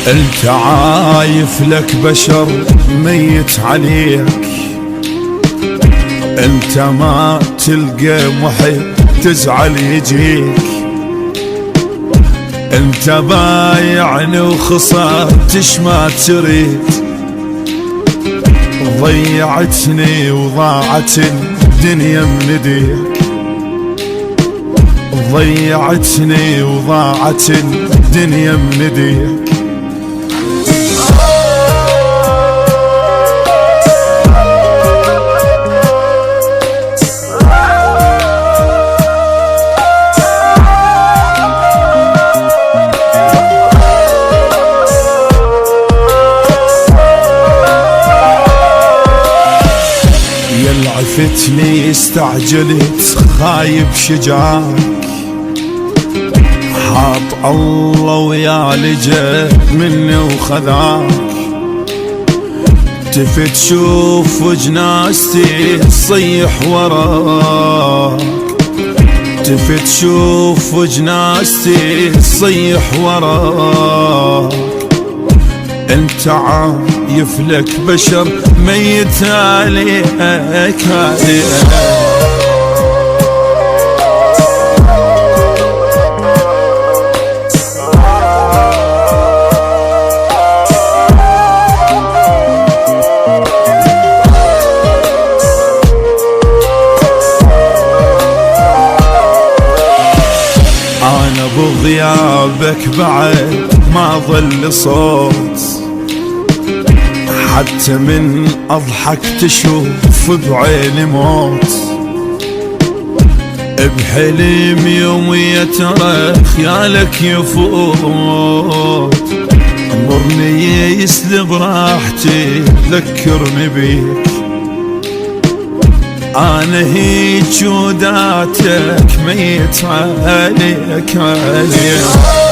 انت عايف لك بشر ميت عليك، انت ما تلقى محب تزعل يجيك، انت بايعني وخسرتش ما تريد، ضيعتني وضاعت الدنيا من ايديك، ضيعتني وضاعت الدنيا من ايديك. عفتني استعجلت خايب شجاعك، حاط الله ويا لجأ مني وخذاك، تفت شوف وجناستي تصيح وراك، تفت شوف وجناستي تصيح وراك، انت عايف لك بشر ميت عليك عليك. انا بغيابك بعد ما ظل صوت، حتى من اضحك تشوف بعيني موت، بحلم يومي ترى خيالك يفوت، مرني يسلب راحتي ذكرني بيك، انا هيج وداتك ميت عليك عليك.